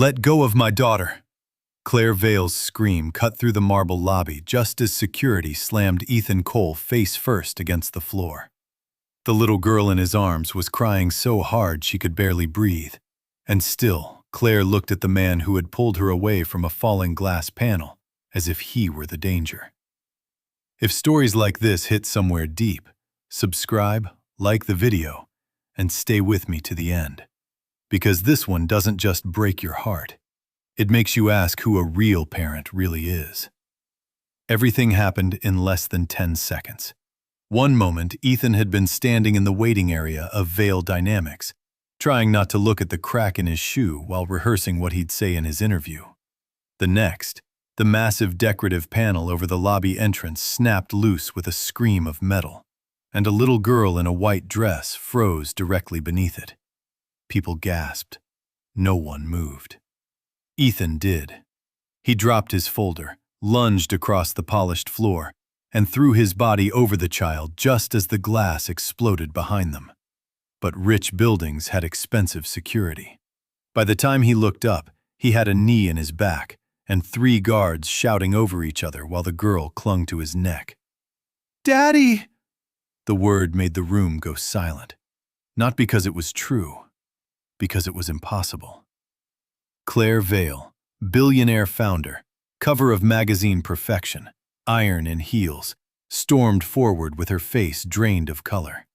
Let go of my daughter! Claire Vale's scream cut through the marble lobby just as security slammed Ethan Cole face first against the floor. The little girl in his arms was crying so hard she could barely breathe, and still, Claire looked at the man who had pulled her away from a falling glass panel, as if he were the danger. If stories like this hit somewhere deep, subscribe, like the video, and stay with me to the end. Because this one doesn't just break your heart. It makes you ask who a real parent really is. Everything happened in less than 10 seconds. One moment, Ethan had been standing in the waiting area of Vale Dynamics, trying not to look at the crack in his shoe while rehearsing what he'd say in his interview. The next, the massive decorative panel over the lobby entrance snapped loose with a scream of metal, and a little girl in a white dress froze directly beneath it. People gasped. No one moved. Ethan did. He dropped his folder, lunged across the polished floor, and threw his body over the child just as the glass exploded behind them. But rich buildings had expensive security. By the time he looked up, he had a knee in his back and 3 guards shouting over each other while the girl clung to his neck. "Daddy!" The word made the room go silent. Not because it was true, because it was impossible. Claire Vale, billionaire founder, cover of magazine Perfection, iron in heels, stormed forward with her face drained of color.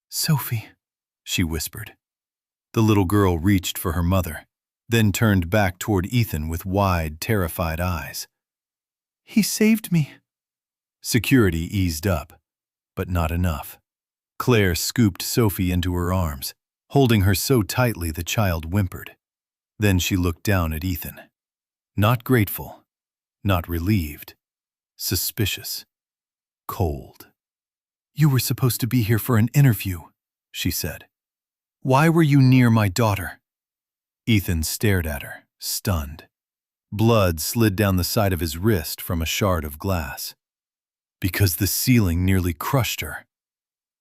"Sophie," she whispered. The little girl reached for her mother, then turned back toward Ethan with wide, terrified eyes. "He saved me." Security eased up, but not enough. Claire scooped Sophie into her arms, holding her so tightly the child whimpered. Then she looked down at Ethan. Not grateful, not relieved, suspicious, cold. "You were supposed to be here for an interview," she said. "Why were you near my daughter?" Ethan stared at her, stunned. Blood slid down the side of his wrist from a shard of glass. "Because the ceiling nearly crushed her."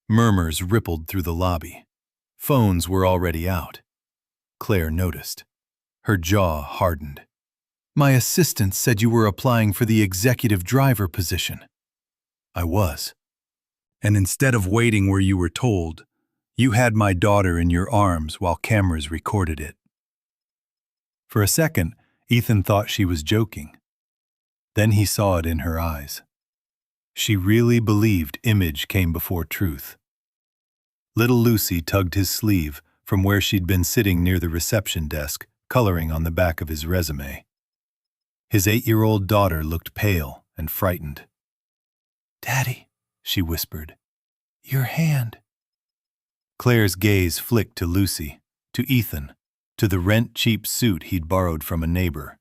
Murmurs rippled through the lobby. Phones were already out. Claire noticed. Her jaw hardened. "My assistant said you were applying for the executive driver position." "I was. And instead of waiting where you were told, you had my daughter in your arms while cameras recorded it." For a second, Ethan thought she was joking. Then he saw it in her eyes. She really believed image came before truth. Little Lucy tugged his sleeve from where she'd been sitting near the reception desk, coloring on the back of his resume. His 8-year-old daughter looked pale and frightened. "Daddy," she whispered, "your hand." Claire's gaze flicked to Lucy, to Ethan, to the rent-cheap suit he'd borrowed from a neighbor.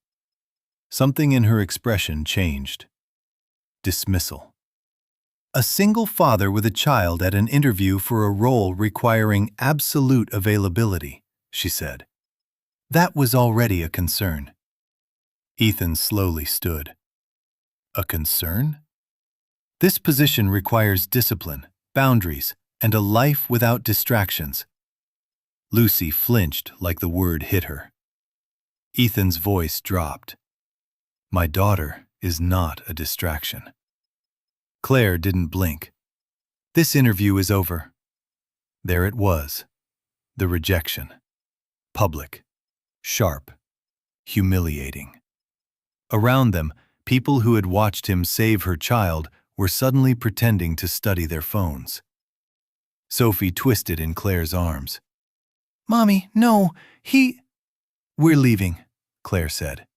Something in her expression changed. Dismissal. A single father with a child at an interview for a role requiring absolute availability, she said. That was already a concern. Ethan slowly stood. A concern? This position requires discipline, boundaries, and a life without distractions. Lucy flinched like the word hit her. Ethan's voice dropped. My daughter is not a distraction. Claire didn't blink. This interview is over. There it was. The rejection. Public. Sharp. Humiliating. Around them, people who had watched him save her child were suddenly pretending to study their phones. Sophie twisted in Claire's arms. Mommy, no, We're leaving, Claire said.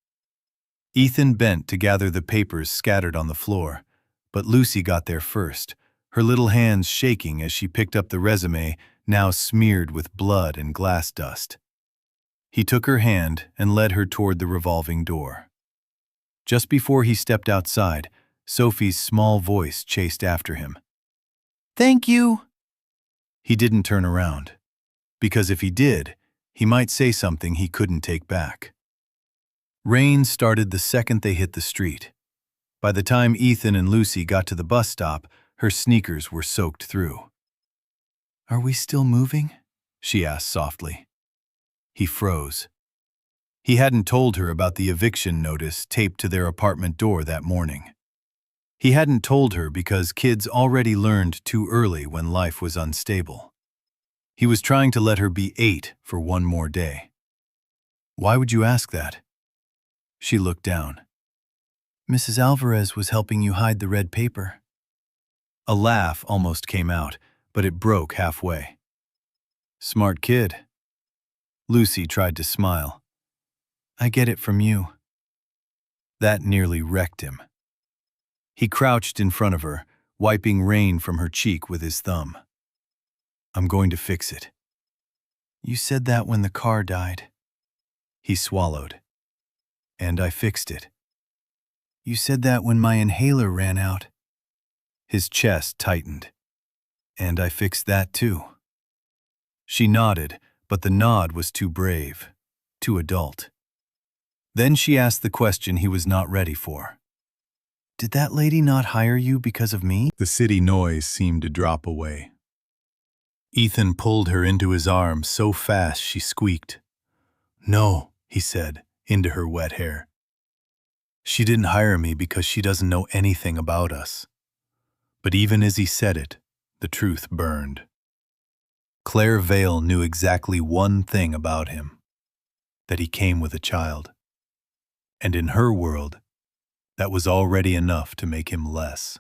Ethan bent to gather the papers scattered on the floor, but Lucy got there first, her little hands shaking as she picked up the resume, now smeared with blood and glass dust. He took her hand and led her toward the revolving door. Just before he stepped outside, Sophie's small voice chased after him. Thank you. He didn't turn around, because if he did, he might say something he couldn't take back. Rain started the second they hit the street. By the time Ethan and Lucy got to the bus stop, her sneakers were soaked through. Are we still moving? She asked softly. He froze. He hadn't told her about the eviction notice taped to their apartment door that morning. He hadn't told her because kids already learned too early when life was unstable. He was trying to let her be 8 for one more day. Why would you ask that? She looked down. Mrs. Alvarez was helping you hide the red paper. A laugh almost came out, but it broke halfway. Smart kid. Lucy tried to smile. I get it from you. That nearly wrecked him. He crouched in front of her, wiping rain from her cheek with his thumb. I'm going to fix it. You said that when the car died. He swallowed. And I fixed it. You said that when my inhaler ran out. His chest tightened. And I fixed that too. She nodded, but the nod was too brave, too adult. Then she asked the question he was not ready for. Did that lady not hire you because of me? The city noise seemed to drop away. Ethan pulled her into his arms so fast she squeaked. No, he said, into her wet hair. She didn't hire me because she doesn't know anything about us. But even as he said it, the truth burned. Claire Vale knew exactly one thing about him, that he came with a child. And in her world, that was already enough to make him less.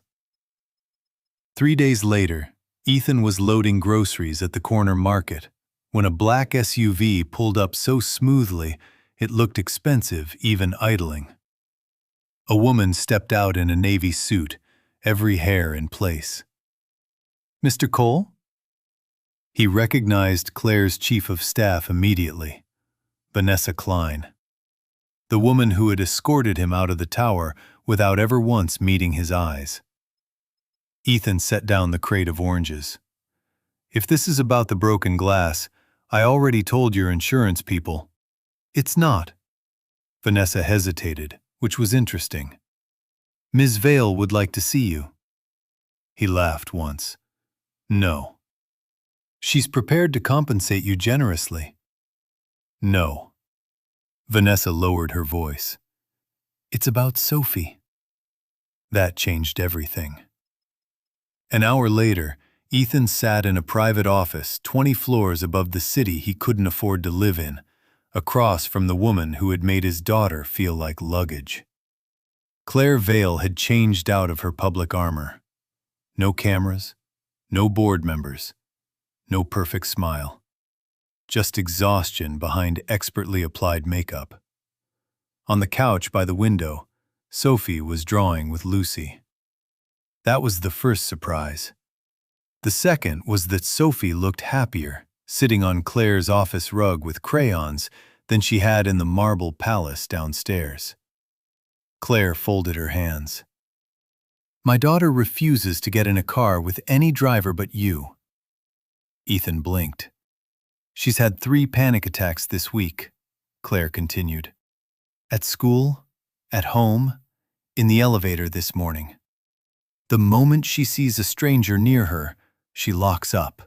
3 days later, Ethan was loading groceries at the corner market when a black SUV pulled up so smoothly it looked expensive even idling. A woman stepped out in a navy suit, every hair in place. Mr. Cole? He recognized Claire's chief of staff immediately, Vanessa Klein, the woman who had escorted him out of the tower without ever once meeting his eyes. Ethan set down the crate of oranges. If this is about the broken glass, I already told your insurance people. It's not. Vanessa hesitated, which was interesting. Ms. Vale would like to see you. He laughed once. No. She's prepared to compensate you generously. No. Vanessa lowered her voice. It's about Sophie. That changed everything. An hour later, Ethan sat in a private office 20 floors above the city he couldn't afford to live in, across from the woman who had made his daughter feel like luggage. Claire Vale had changed out of her public armor. No cameras, no board members, no perfect smile. Just exhaustion behind expertly applied makeup. On the couch by the window, Sophie was drawing with Lucy. That was the first surprise. The second was that Sophie looked happier, sitting on Claire's office rug with crayons, than she had in the marble palace downstairs. Claire folded her hands. My daughter refuses to get in a car with any driver but you. Ethan blinked. She's had 3 panic attacks this week, Claire continued. At school, at home, in the elevator this morning. The moment she sees a stranger near her, she locks up.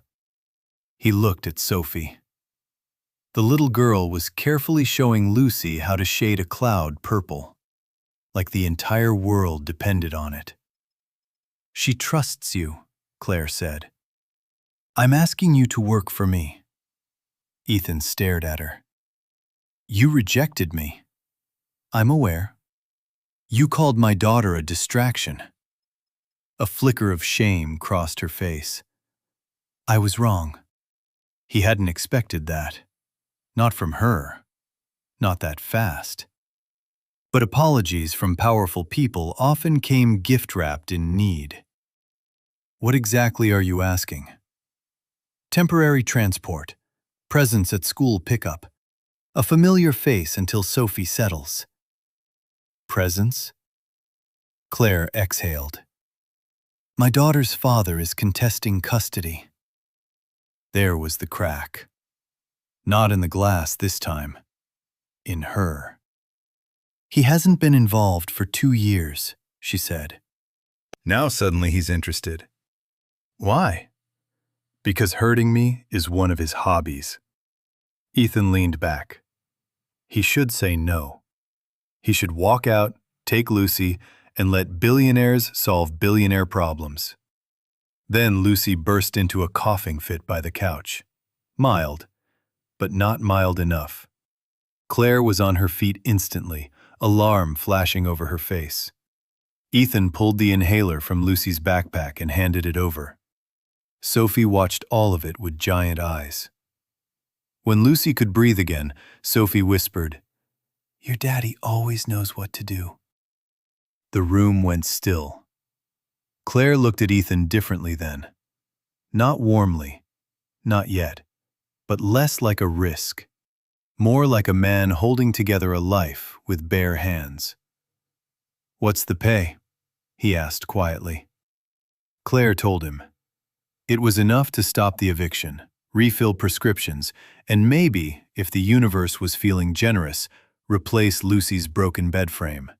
He looked at Sophie. The little girl was carefully showing Lucy how to shade a cloud purple, like the entire world depended on it. She trusts you, Claire said. I'm asking you to work for me. Ethan stared at her. You rejected me. I'm aware. You called my daughter a distraction. A flicker of shame crossed her face. I was wrong. He hadn't expected that. Not from her. Not that fast. But apologies from powerful people often came gift-wrapped in need. What exactly are you asking? Temporary transport. Presence at school pickup. A familiar face until Sophie settles. Presence? Claire exhaled. My daughter's father is contesting custody. There was the crack. Not in the glass this time. In her. He hasn't been involved for 2 years, she said. Now suddenly he's interested. Why? Because hurting me is one of his hobbies. Ethan leaned back. He should say no. He should walk out, take Lucy, and let billionaires solve billionaire problems. Then Lucy burst into a coughing fit by the couch. Mild, but not mild enough. Claire was on her feet instantly, alarm flashing over her face. Ethan pulled the inhaler from Lucy's backpack and handed it over. Sophie watched all of it with giant eyes. When Lucy could breathe again, Sophie whispered, "Your daddy always knows what to do." The room went still. Claire looked at Ethan differently then. Not warmly, not yet, but less like a risk. More like a man holding together a life with bare hands. "What's the pay?" he asked quietly. Claire told him. It was enough to stop the eviction, refill prescriptions, and maybe, if the universe was feeling generous, replace Lucy's broken bed frame.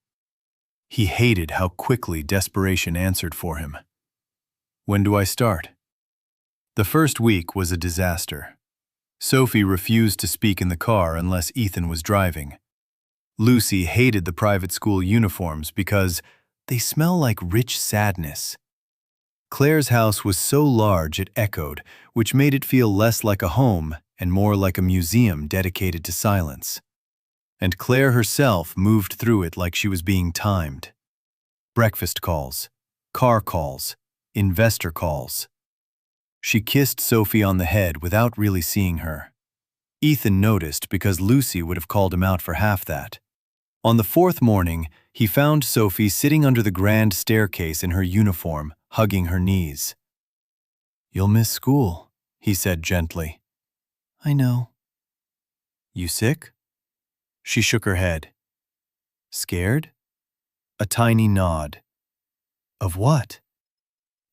He hated how quickly desperation answered for him. "When do I start?" The first week was a disaster. Sophie refused to speak in the car unless Ethan was driving. Lucy hated the private school uniforms because they smell like rich sadness. Claire's house was so large it echoed, which made it feel less like a home and more like a museum dedicated to silence. And Claire herself moved through it like she was being timed. Breakfast calls, car calls, investor calls. She kissed Sophie on the head without really seeing her. Ethan noticed because Lucy would have called him out for half that. On the fourth morning, he found Sophie sitting under the grand staircase in her uniform, hugging her knees. "You'll miss school," he said gently. "I know." "You sick?" She shook her head. "Scared?" A tiny nod. "Of what?"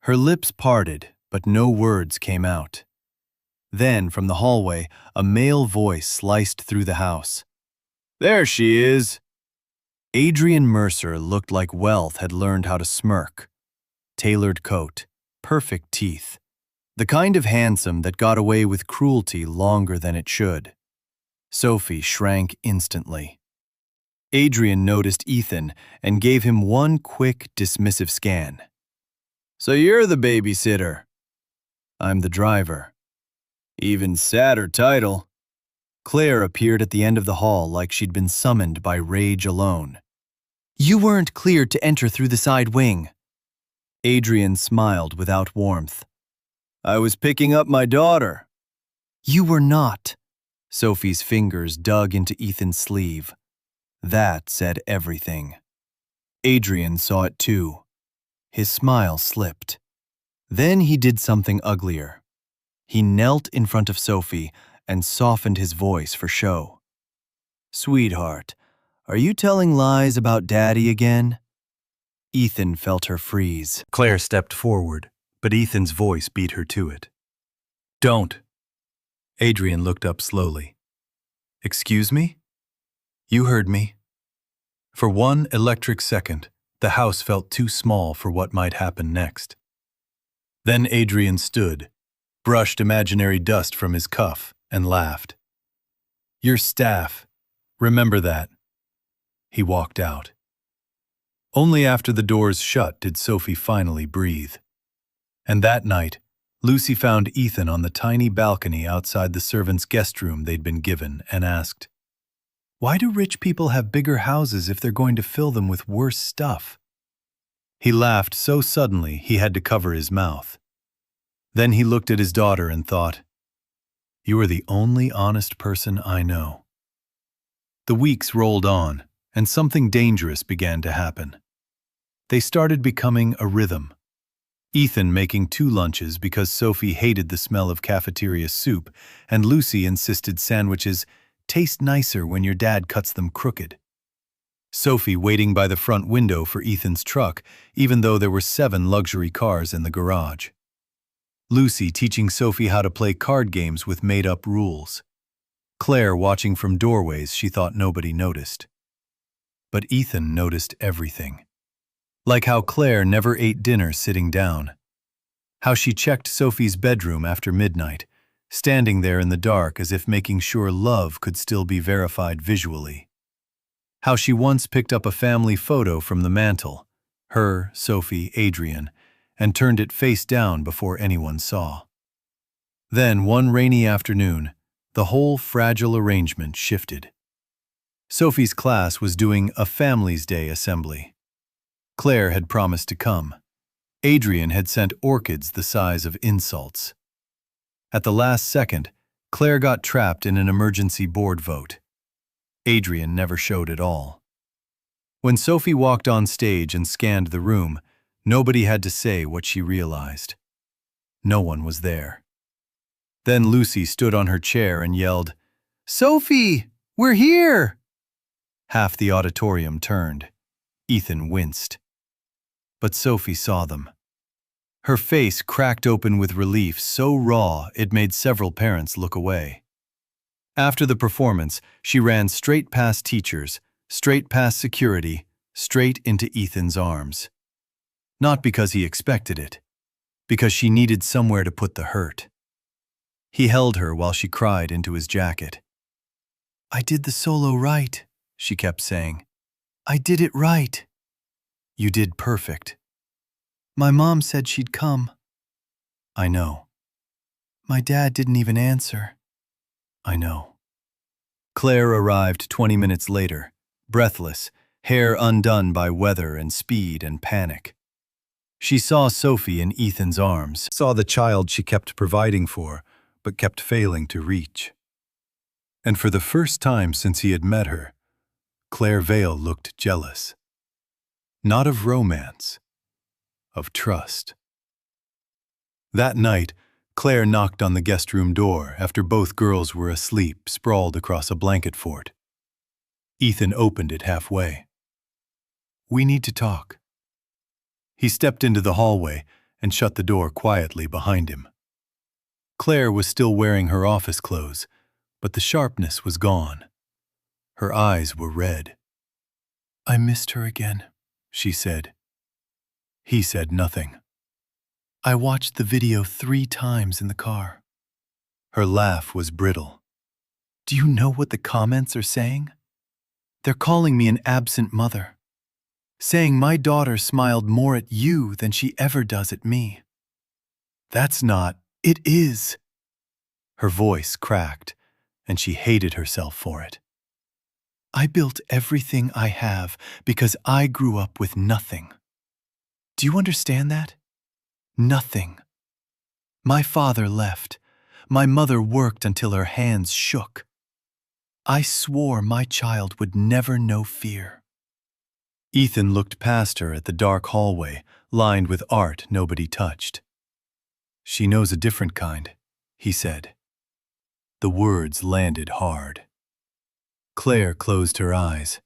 Her lips parted, but no words came out. Then, from the hallway, a male voice sliced through the house. "There she is!" Adrian Mercer looked like wealth had learned how to smirk. Tailored coat, perfect teeth. The kind of handsome that got away with cruelty longer than it should. Sophie shrank instantly. Adrian noticed Ethan and gave him one quick, dismissive scan. "So you're the babysitter?" "I'm the driver." "Even sadder title." Claire appeared at the end of the hall like she'd been summoned by rage alone. "You weren't cleared to enter through the side wing." Adrian smiled without warmth. "I was picking up my daughter." "You were not." Sophie's fingers dug into Ethan's sleeve. That said everything. Adrian saw it too. His smile slipped. Then he did something uglier. He knelt in front of Sophie and softened his voice for show. "Sweetheart, are you telling lies about Daddy again?" Ethan felt her freeze. Claire stepped forward, but Ethan's voice beat her to it. "Don't." Adrian looked up slowly. "Excuse me?" "You heard me." For one electric second, the house felt too small for what might happen next. Then Adrian stood, brushed imaginary dust from his cuff, and laughed. "Your staff. Remember that." He walked out. Only after the doors shut did Sophie finally breathe. And that night, Lucy found Ethan on the tiny balcony outside the servants' guest room they'd been given and asked, "Why do rich people have bigger houses if they're going to fill them with worse stuff?" He laughed so suddenly he had to cover his mouth. Then he looked at his daughter and thought, "You are the only honest person I know." The weeks rolled on, and something dangerous began to happen. They started becoming a rhythm. Ethan making 2 lunches because Sophie hated the smell of cafeteria soup, and Lucy insisted sandwiches taste nicer when your dad cuts them crooked. Sophie waiting by the front window for Ethan's truck, even though there were 7 luxury cars in the garage. Lucy teaching Sophie how to play card games with made-up rules. Claire watching from doorways she thought nobody noticed. But Ethan noticed everything. Like how Claire never ate dinner sitting down. How she checked Sophie's bedroom after midnight, standing there in the dark as if making sure love could still be verified visually. How she once picked up a family photo from the mantel, her, Sophie, Adrian, and turned it face down before anyone saw. Then, one rainy afternoon, the whole fragile arrangement shifted. Sophie's class was doing a Family's Day assembly. Claire had promised to come. Adrian had sent orchids the size of insults. At the last second, Claire got trapped in an emergency board vote. Adrian never showed at all. When Sophie walked on stage and scanned the room, nobody had to say what she realized. No one was there. Then Lucy stood on her chair and yelled, "Sophie, we're here!" Half the auditorium turned. Ethan winced. But Sophie saw them. Her face cracked open with relief so raw it made several parents look away. After the performance, she ran straight past teachers, straight past security, straight into Ethan's arms. Not because he expected it, because she needed somewhere to put the hurt. He held her while she cried into his jacket. "I did the solo right," she kept saying. "I did it right." "You did perfect." "My mom said she'd come." "I know." "My dad didn't even answer." "I know." Claire arrived 20 minutes later, breathless, hair undone by weather and speed and panic. She saw Sophie in Ethan's arms, saw the child she kept providing for, but kept failing to reach. And for the first time since he had met her, Claire Vale looked jealous. Not of romance, of trust. That night, Claire knocked on the guest room door after both girls were asleep, sprawled across a blanket fort. Ethan opened it halfway. "We need to talk." He stepped into the hallway and shut the door quietly behind him. Claire was still wearing her office clothes, but the sharpness was gone. Her eyes were red. "I missed her again," she said. He said nothing. "I watched the video 3 times in the car." Her laugh was brittle. "Do you know what the comments are saying? They're calling me an absent mother, saying my daughter smiled more at you than she ever does at me." "That's not, it is." Her voice cracked, and she hated herself for it. "I built everything I have because I grew up with nothing. Do you understand that? Nothing. My father left. My mother worked until her hands shook. I swore my child would never know fear." Ethan looked past her at the dark hallway, lined with art nobody touched. "She knows a different kind," he said. The words landed hard. Claire closed her eyes.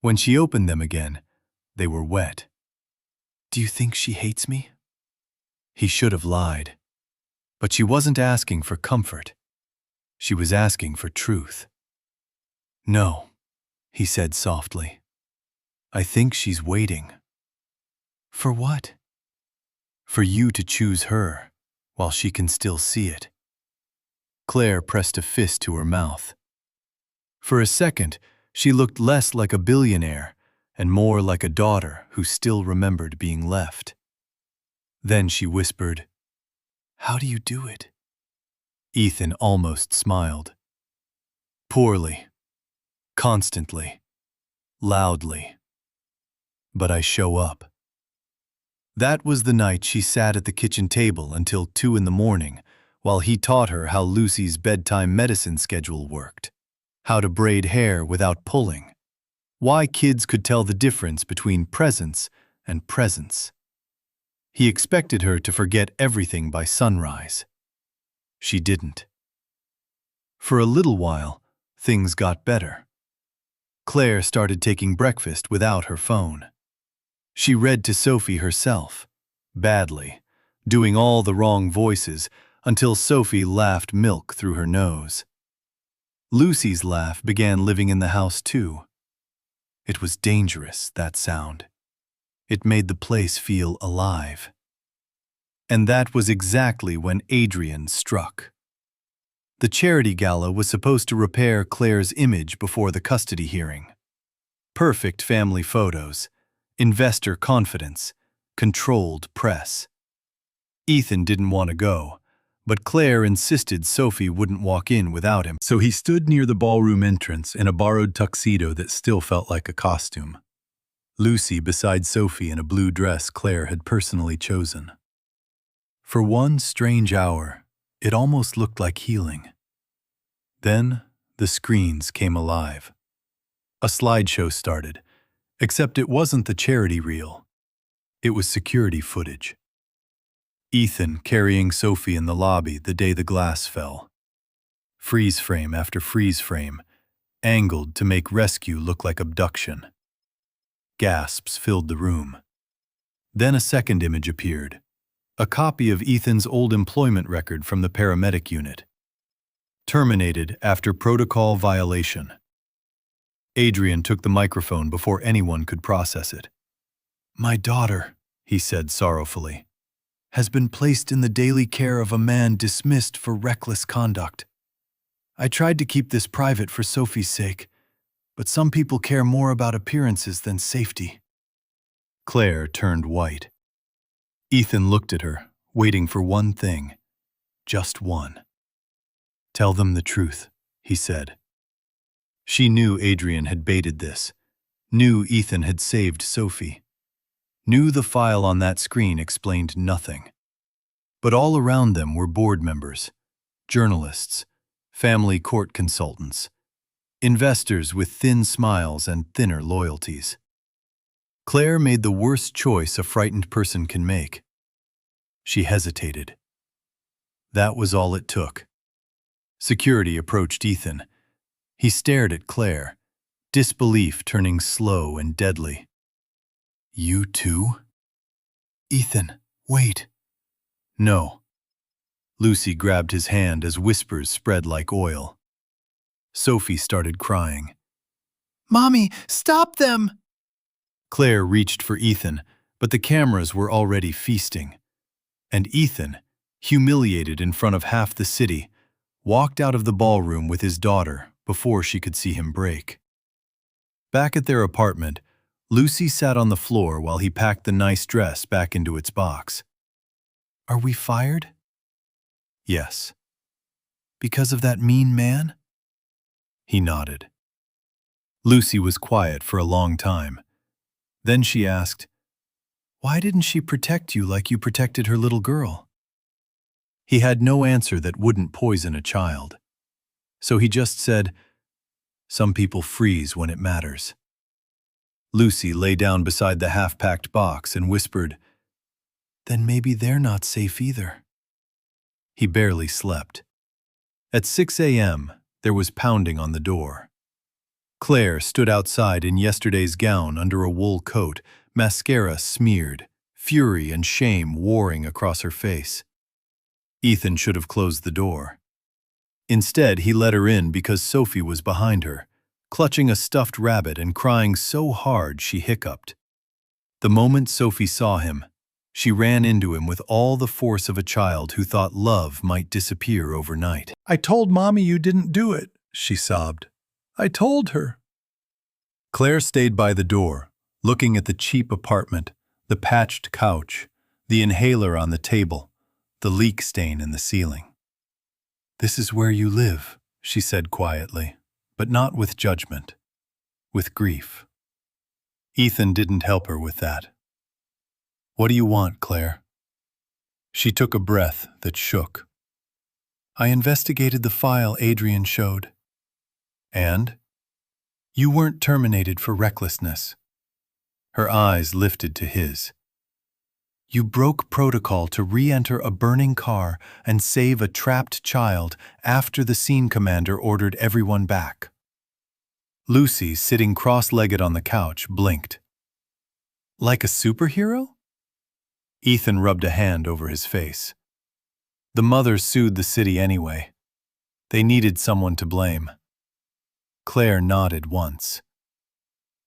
When she opened them again, they were wet. "Do you think she hates me?" He should have lied. But she wasn't asking for comfort. She was asking for truth. "No," he said softly. "I think she's waiting." "For what?" "For you to choose her, while she can still see it." Claire pressed a fist to her mouth. For a second, she looked less like a billionaire and more like a daughter who still remembered being left. Then she whispered, "How do you do it?" Ethan almost smiled. "Poorly. Constantly. Loudly. But I show up." That was the night she sat at the kitchen table until 2 in the morning while he taught her how Lucy's bedtime medicine schedule worked, how to braid hair without pulling, why kids could tell the difference between presence and presence. He expected her to forget everything by sunrise. She didn't. For a little while, things got better. Claire started taking breakfast without her phone. She read to Sophie herself, badly, doing all the wrong voices until Sophie laughed milk through her nose. Lucy's laugh began living in the house too. It was dangerous, that sound. It made the place feel alive. And that was exactly when Adrian struck. The charity gala was supposed to repair Claire's image before the custody hearing. Perfect family photos, investor confidence, controlled press. Ethan didn't want to go, but Claire insisted Sophie wouldn't walk in without him. So he stood near the ballroom entrance in a borrowed tuxedo that still felt like a costume. Lucy beside Sophie in a blue dress Claire had personally chosen. For one strange hour, it almost looked like healing. Then the screens came alive. A slideshow started, except it wasn't the charity reel. It was security footage. Ethan carrying Sophie in the lobby the day the glass fell. Freeze frame after freeze frame, angled to make rescue look like abduction. Gasps filled the room. Then a second image appeared, a copy of Ethan's old employment record from the paramedic unit. Terminated after protocol violation. Adrian took the microphone before anyone could process it. "My daughter," he said sorrowfully, "has been placed in the daily care of a man dismissed for reckless conduct. I tried to keep this private for Sophie's sake, but some people care more about appearances than safety." Claire turned white. Ethan looked at her, waiting for one thing. Just one. "Tell them the truth," he said. She knew Adrian had baited this, knew Ethan had saved Sophie, knew the file on that screen explained nothing. But all around them were board members, journalists, family court consultants, investors with thin smiles and thinner loyalties. Claire made the worst choice a frightened person can make. She hesitated. That was all it took. Security approached Ethan. He stared at Claire, disbelief turning slow and deadly. "You too?" "Ethan, wait." "No." Lucy grabbed his hand as whispers spread like oil. Sophie started crying. "Mommy, stop them!" Claire reached for Ethan, but the cameras were already feasting. And Ethan, humiliated in front of half the city, walked out of the ballroom with his daughter before she could see him break. Back at their apartment, Lucy sat on the floor while he packed the nice dress back into its box. "Are we fired?" "Yes." "Because of that mean man?" He nodded. Lucy was quiet for a long time. Then she asked, "Why didn't she protect you like you protected her little girl?" He had no answer that wouldn't poison a child. So he just said, "Some people freeze when it matters." Lucy lay down beside the half-packed box and whispered, "Then maybe they're not safe either." He barely slept. At 6 a.m., there was pounding on the door. Claire stood outside in yesterday's gown under a wool coat, mascara smeared, fury and shame warring across her face. Ethan should have closed the door. Instead, he let her in because Sophie was behind her, clutching a stuffed rabbit and crying so hard she hiccuped. The moment Sophie saw him, she ran into him with all the force of a child who thought love might disappear overnight. "I told Mommy you didn't do it," she sobbed. "I told her." Claire stayed by the door, looking at the cheap apartment, the patched couch, the inhaler on the table, the leak stain in the ceiling. "This is where you live," she said quietly, but not with judgment, with grief. Ethan didn't help her with that. "What do you want, Claire?" She took a breath that shook. "I investigated the file Adrian showed." "And?" "You weren't terminated for recklessness." Her eyes lifted to his. "You broke protocol to re-enter a burning car and save a trapped child after the scene commander ordered everyone back." Lucy, sitting cross-legged on the couch, blinked. "Like a superhero?" Ethan rubbed a hand over his face. The mother sued the city anyway. They needed someone to blame. Claire nodded once.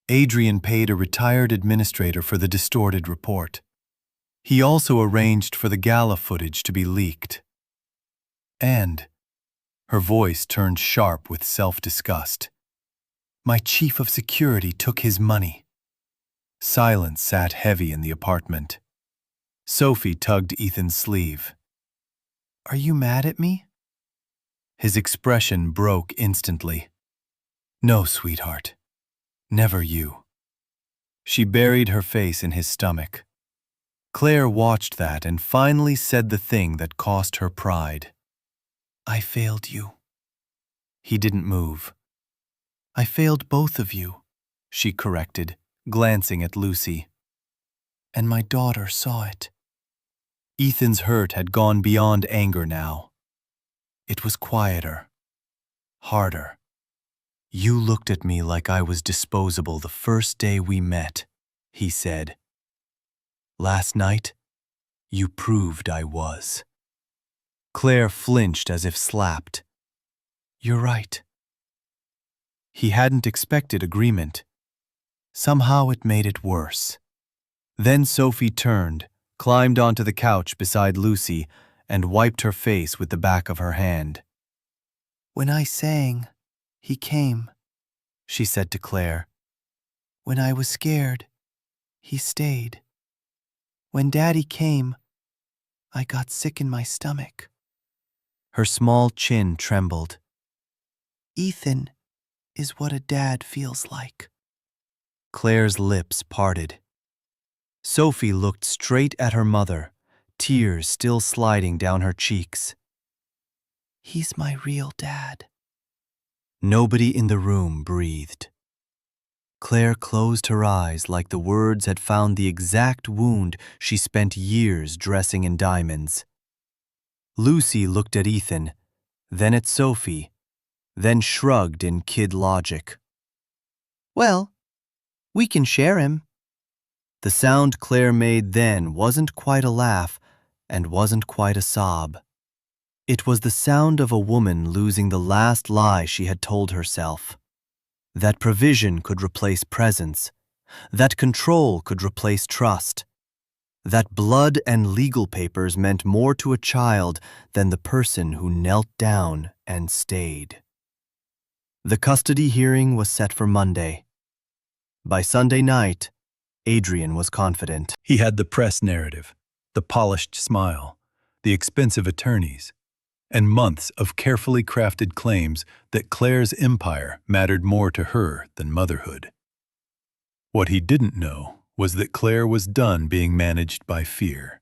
"Adrian paid a retired administrator for the distorted report. He also arranged for the gala footage to be leaked. And Her voice turned sharp with self-disgust. My chief of security took his money. Silence sat heavy in the apartment. Sophie tugged Ethan's sleeve. Are you mad at me? His expression broke instantly. No, sweetheart. Never you. She buried her face in his stomach. Claire watched that and finally said the thing that cost her pride. I failed you. He didn't move. I failed both of you, she corrected, glancing at Lucy. And my daughter saw it. Ethan's hurt had gone beyond anger now. It was quieter, harder. You looked at me like I was disposable the first day we met, he said. Last night, you proved I was. Claire flinched as if slapped. You're right. He hadn't expected agreement. Somehow it made it worse. Then Sophie turned, climbed onto the couch beside Lucy, and wiped her face with the back of her hand. When I sang, he came, she said to Claire. When I was scared, he stayed. When Daddy came, I got sick in my stomach. Her small chin trembled. Ethan is what a dad feels like. Claire's lips parted. Sophie looked straight at her mother, tears still sliding down her cheeks. He's my real dad. Nobody in the room breathed. Claire closed her eyes like the words had found the exact wound she spent years dressing in diamonds. Lucy looked at Ethan, then at Sophie, then shrugged in kid logic. Well, we can share him. The sound Claire made then wasn't quite a laugh and wasn't quite a sob. It was the sound of a woman losing the last lie she had told herself. That provision could replace presence, that control could replace trust, that blood and legal papers meant more to a child than the person who knelt down and stayed. The custody hearing was set for Monday. By Sunday night, Adrian was confident. He had the press narrative, the polished smile, the expensive attorneys, and months of carefully crafted claims that Claire's empire mattered more to her than motherhood. What he didn't know was that Claire was done being managed by fear.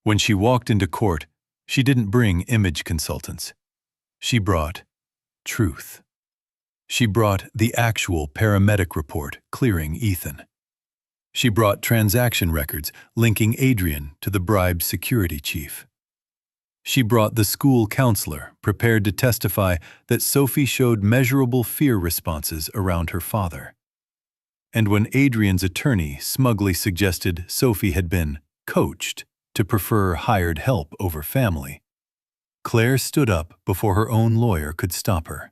When she walked into court, she didn't bring image consultants. She brought truth. She brought the actual paramedic report clearing Ethan. She brought transaction records linking Adrian to the bribed security chief. She brought the school counselor prepared to testify that Sophie showed measurable fear responses around her father. And when Adrian's attorney smugly suggested Sophie had been coached to prefer hired help over family, Claire stood up before her own lawyer could stop her.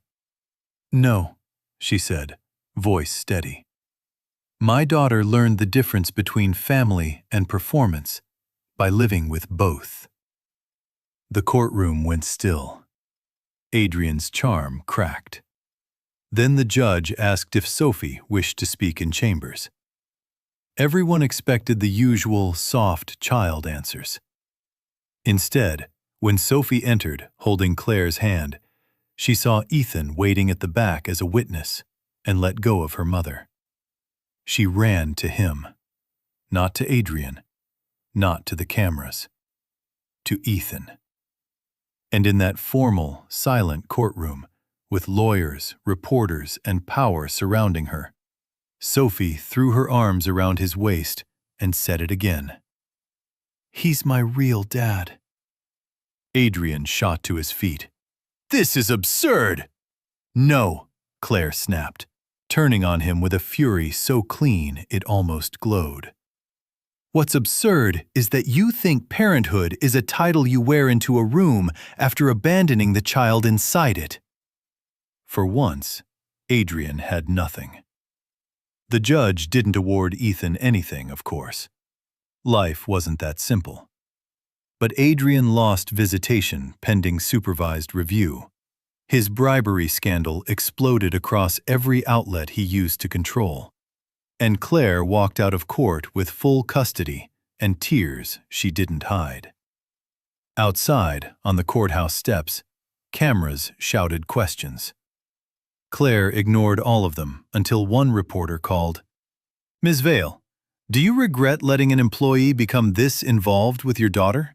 No, she said, voice steady. My daughter learned the difference between family and performance by living with both. The courtroom went still. Adrian's charm cracked. Then the judge asked if Sophie wished to speak in chambers. Everyone expected the usual soft child answers. Instead, when Sophie entered, holding Claire's hand, she saw Ethan waiting at the back as a witness and let go of her mother. She ran to him, not to Adrian, not to the cameras, to Ethan. And in that formal, silent courtroom, with lawyers, reporters, and power surrounding her, Sophie threw her arms around his waist and said it again. He's my real dad. Adrian shot to his feet. This is absurd! No, Claire snapped, turning on him with a fury so clean it almost glowed. What's absurd is that you think parenthood is a title you wear into a room after abandoning the child inside it. For once, Adrian had nothing. The judge didn't award Ethan anything, of course. Life wasn't that simple. But Adrian lost visitation pending supervised review, His bribery scandal exploded across every outlet he used to control, and Claire walked out of court with full custody and tears she didn't hide. Outside, on the courthouse steps, cameras shouted questions. Claire ignored all of them until one reporter called, "Ms. Vale, do you regret letting an employee become this involved with your daughter?"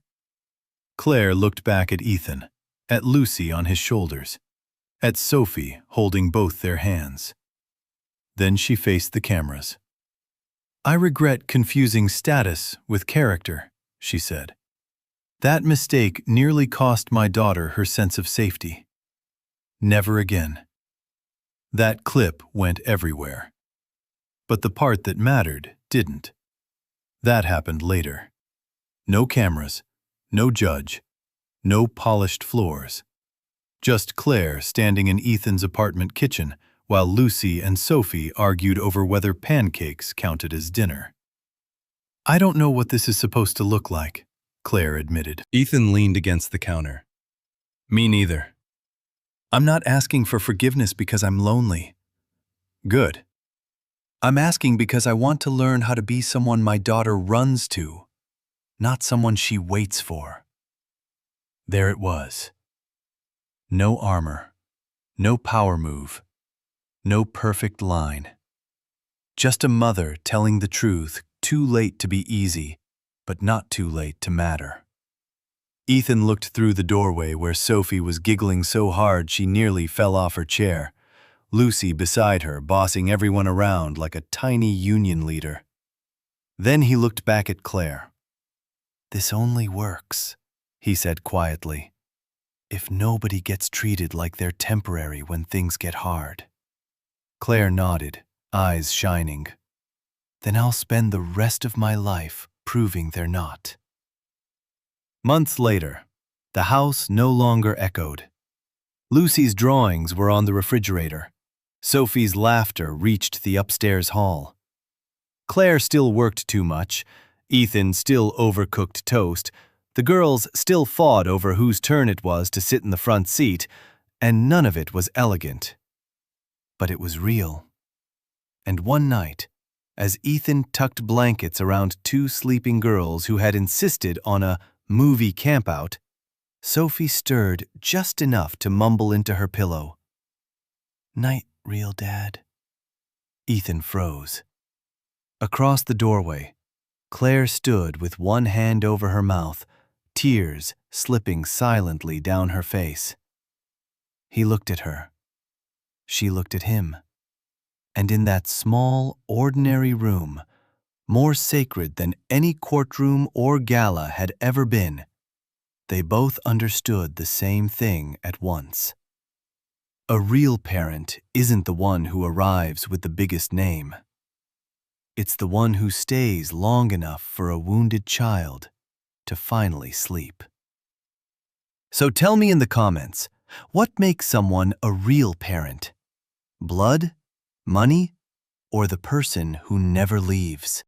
Claire looked back at Ethan, at Lucy on his shoulders, at Sophie holding both their hands. Then she faced the cameras. "I regret confusing status with character," she said. "That mistake nearly cost my daughter her sense of safety. Never again." That clip went everywhere. But the part that mattered didn't. That happened later. No cameras, no judge, no polished floors. Just Claire standing in Ethan's apartment kitchen while Lucy and Sophie argued over whether pancakes counted as dinner. "I don't know what this is supposed to look like," Claire admitted. Ethan leaned against the counter. "Me neither. I'm not asking for forgiveness because I'm lonely." "Good. I'm asking because I want to learn how to be someone my daughter runs to, not someone she waits for." There it was. No armor, no power move, no perfect line. Just a mother telling the truth, too late to be easy, but not too late to matter. Ethan looked through the doorway where Sophie was giggling so hard she nearly fell off her chair, Lucy beside her bossing everyone around like a tiny union leader. Then he looked back at Claire. "This only works," he said quietly, "if nobody gets treated like they're temporary when things get hard." Claire nodded, eyes shining. "Then I'll spend the rest of my life proving they're not." Months later, the house no longer echoed. Lucy's drawings were on the refrigerator. Sophie's laughter reached the upstairs hall. Claire still worked too much. Ethan still overcooked toast. The girls still fought over whose turn it was to sit in the front seat, and none of it was elegant. But it was real. And one night, as Ethan tucked blankets around two sleeping girls who had insisted on a movie campout, Sophie stirred just enough to mumble into her pillow, "Night, real dad." Ethan froze. Across the doorway, Claire stood with one hand over her mouth, tears slipping silently down her face. He looked at her. She looked at him. And in that small, ordinary room, more sacred than any courtroom or gala had ever been, they both understood the same thing at once. A real parent isn't the one who arrives with the biggest name. It's the one who stays long enough for a wounded child to finally sleep. So tell me in the comments, what makes someone a real parent? Blood, money, or the person who never leaves?